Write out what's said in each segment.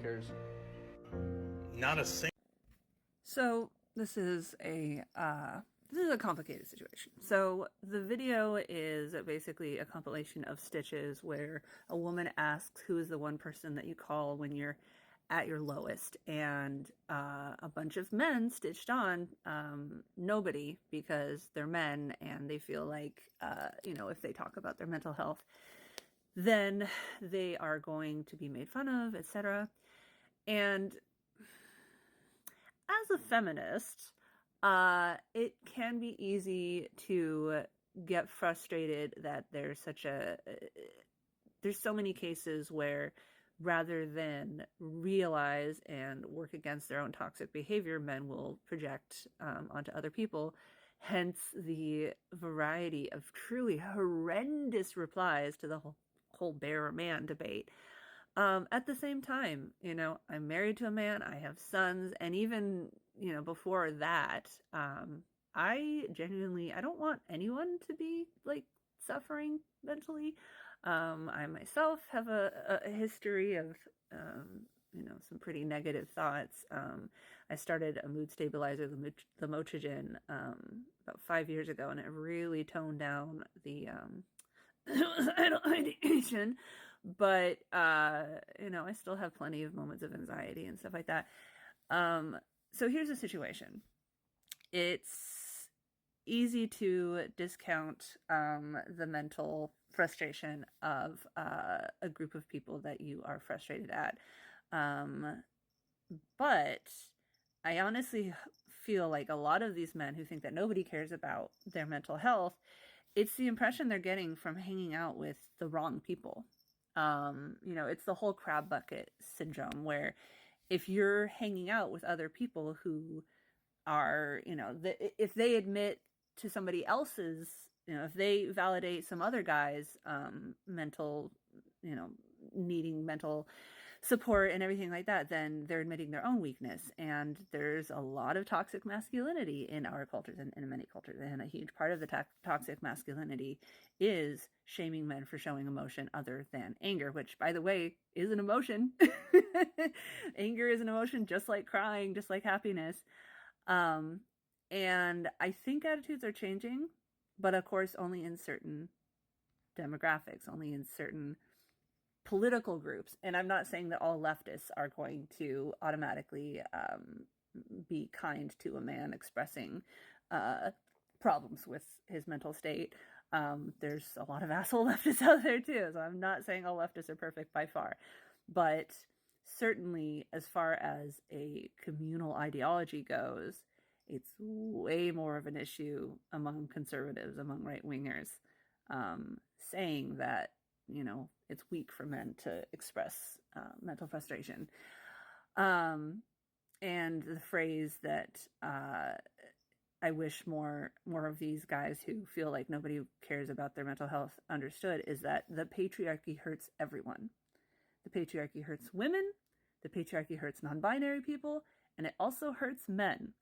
cares. Not a single. So this is a complicated situation. So the video is basically a compilation of stitches where a woman asks who is the one person that you call when you're at your lowest, and a bunch of men stitched on nobody, because they're men and they feel like if they talk about their mental health, then they are going to be made fun of, etc. And as a feminist, it can be easy to get frustrated that there's so many cases where, rather than realize and work against their own toxic behavior, men will project onto other people. Hence the variety of truly horrendous replies to the whole bear or man debate. At the same time, I'm married to a man, I have sons, and even, before that, I don't want anyone to be like suffering mentally. I myself have a history of, some pretty negative thoughts. I started a mood stabilizer, the Motrigen, about 5 years ago, and it really toned down the ideation. But I still have plenty of moments of anxiety and stuff like that. So here's the situation. It's easy to discount the mental frustration of a group of people that you are frustrated at. But I honestly feel like a lot of these men who think that nobody cares about their mental health, it's the impression they're getting from hanging out with the wrong people. It's the whole crab bucket syndrome, where if you're hanging out with other people who are, if they admit to somebody else's, if they validate some other guy's mental, needing mental support and everything like that, then they're admitting their own weakness. And there's a lot of toxic masculinity in our cultures and in many cultures. And a huge part of the toxic masculinity is shaming men for showing emotion other than anger, which, by the way, is an emotion. Anger is an emotion, just like crying, just like happiness. And I think attitudes are changing, but of course only in certain demographics, only in certain political groups. And I'm not saying that all leftists are going to automatically be kind to a man expressing problems with his mental state. There's a lot of asshole leftists out there too, so I'm not saying all leftists are perfect by far. But certainly, as far as a communal ideology goes, it's way more of an issue among conservatives, among right-wingers, saying that, it's weak for men to express mental frustration. And the phrase that I wish more of these guys who feel like nobody cares about their mental health understood is that the patriarchy hurts everyone. The patriarchy hurts women, the patriarchy hurts non-binary people, and it also hurts men.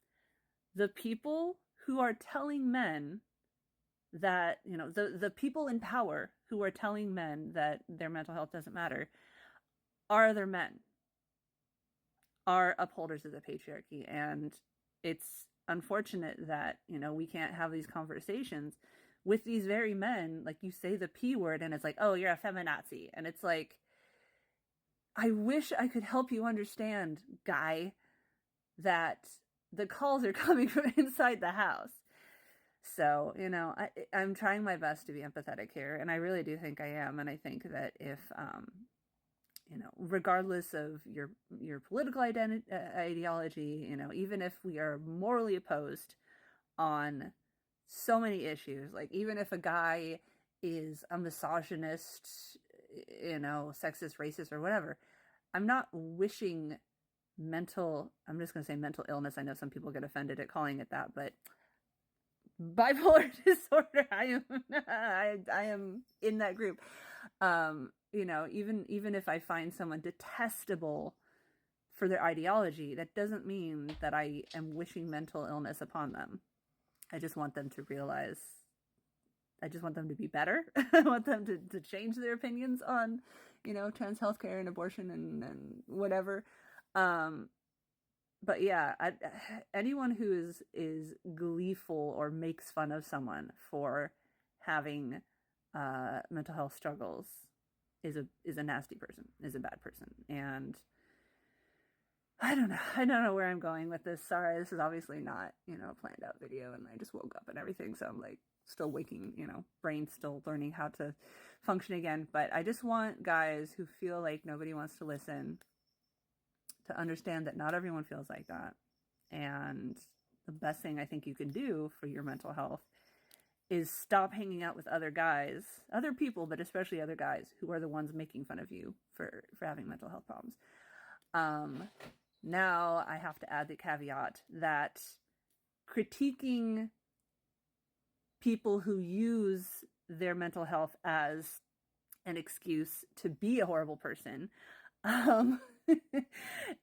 The people who are telling men that, the people in power who are telling men that their mental health doesn't matter are other men, are upholders of the patriarchy. And it's unfortunate that, we can't have these conversations with these very men. Like, you say the P word and it's like, oh, you're a feminazi. And it's like, I wish I could help you understand, guy, that the calls are coming from inside the house. So, I'm trying my best to be empathetic here, and I really do think I am. And I think that if, regardless of your political ideology, even if we are morally opposed on so many issues, like even if a guy is a misogynist, sexist, racist, or whatever, I'm not wishing I'm just going to say mental illness. I know some people get offended at calling it that, but bipolar disorder, I am in that group. Even if I find someone detestable for their ideology, that doesn't mean that I am wishing mental illness upon them. I just want them to realize, I just want them to be better. I want them to change their opinions on, trans healthcare and abortion and whatever. But yeah, anyone who is gleeful or makes fun of someone for having mental health struggles is a nasty person, is a bad person. And I don't know where I'm going with this. Sorry, this is obviously not, a planned out video, and I just woke up and everything, so I'm like still waking, brain still learning how to function again. But I just want guys who feel like nobody wants to listen to understand that not everyone feels like that. And the best thing I think you can do for your mental health is stop hanging out with other guys, other people, but especially other guys who are the ones making fun of you for having mental health problems. Now I have to add the caveat that critiquing people who use their mental health as an excuse to be a horrible person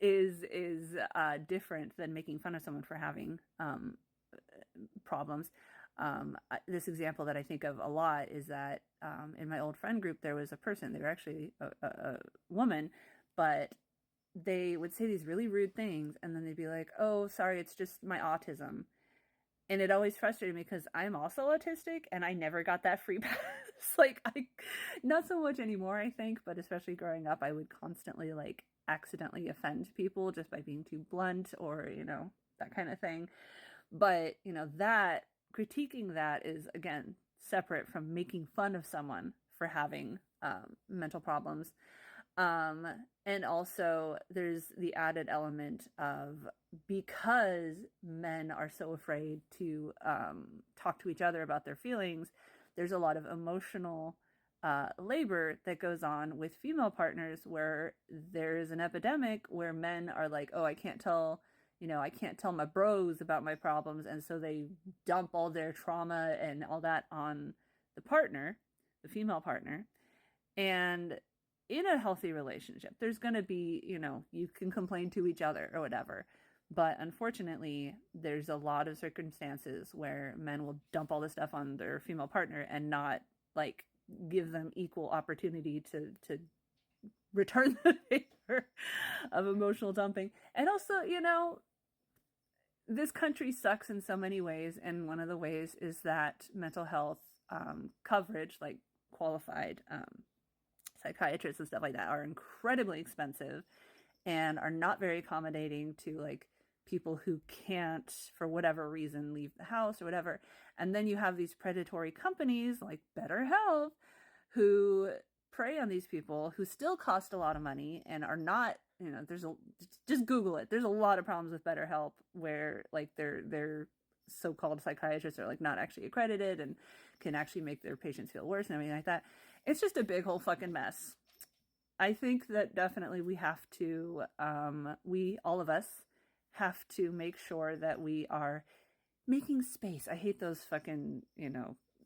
is different than making fun of someone for having problems. This example that I think of a lot is that in my old friend group, there was a person, they were actually a woman, but they would say these really rude things, and then they'd be like, oh, sorry, it's just my autism. And it always frustrated me because I'm also autistic and I never got that free pass. Like, not so much anymore, I think, but especially growing up, I would constantly like accidentally offend people just by being too blunt or, that kind of thing. But, that critiquing that is, again, separate from making fun of someone for having mental problems. And also there's the added element of, because men are so afraid to talk to each other about their feelings, there's a lot of emotional labor that goes on with female partners where there's an epidemic where men are like, oh, I can't tell my bros about my problems. And so they dump all their trauma and all that on the partner, the female partner. And in a healthy relationship, there's going to be, you can complain to each other or whatever. But unfortunately, there's a lot of circumstances where men will dump all this stuff on their female partner and not like give them equal opportunity to return the favor of emotional dumping. And also, this country sucks in so many ways. And one of the ways is that mental health coverage, like qualified psychiatrists and stuff like that, are incredibly expensive and are not very accommodating to like people who can't, for whatever reason, leave the house or whatever. And then you have these predatory companies like BetterHelp who prey on these people who still cost a lot of money and are not, just Google it. There's a lot of problems with BetterHelp where like their so-called psychiatrists are like not actually accredited and can actually make their patients feel worse and everything like that. It's just a big whole fucking mess. I think that definitely we have to, all of us have to make sure that we are making space. I hate those fucking,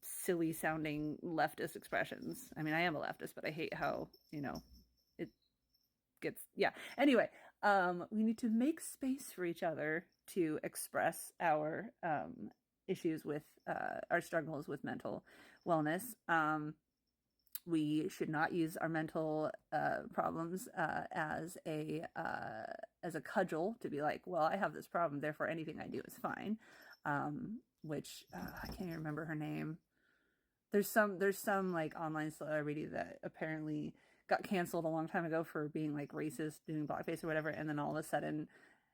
silly sounding leftist expressions. I mean, I am a leftist, but I hate how, it gets, yeah. Anyway, we need to make space for each other to express our issues with, our struggles with mental wellness. We should not use our mental problems as a cudgel to be like, well, I have this problem, therefore anything I do is fine. Which I can't even remember her name. There's some like online celebrity that apparently got canceled a long time ago for being like racist, doing blackface or whatever, and then all of a sudden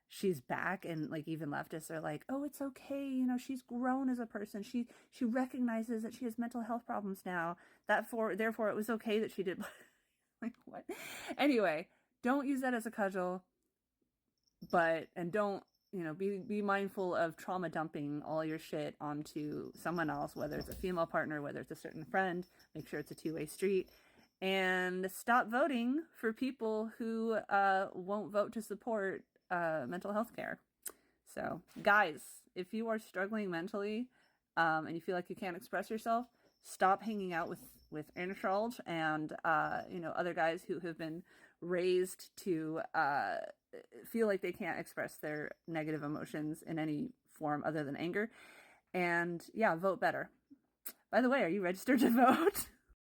she's back, and like even leftists are like, oh, it's okay, she's grown as a person, she recognizes that she has mental health problems now, therefore it was okay that she did. Like, what? Anyway, don't use that as a cudgel, and don't be mindful of trauma dumping all your shit onto someone else, whether it's a female partner, whether it's a certain friend. Make sure it's a two-way street, and stop voting for people who won't vote to support mental health care. So guys, if you are struggling mentally and you feel like you can't express yourself, stop hanging out with inacknowledged and other guys who have been raised to feel like they can't express their negative emotions in any form other than anger. And yeah, vote better. By the way, are you registered to vote?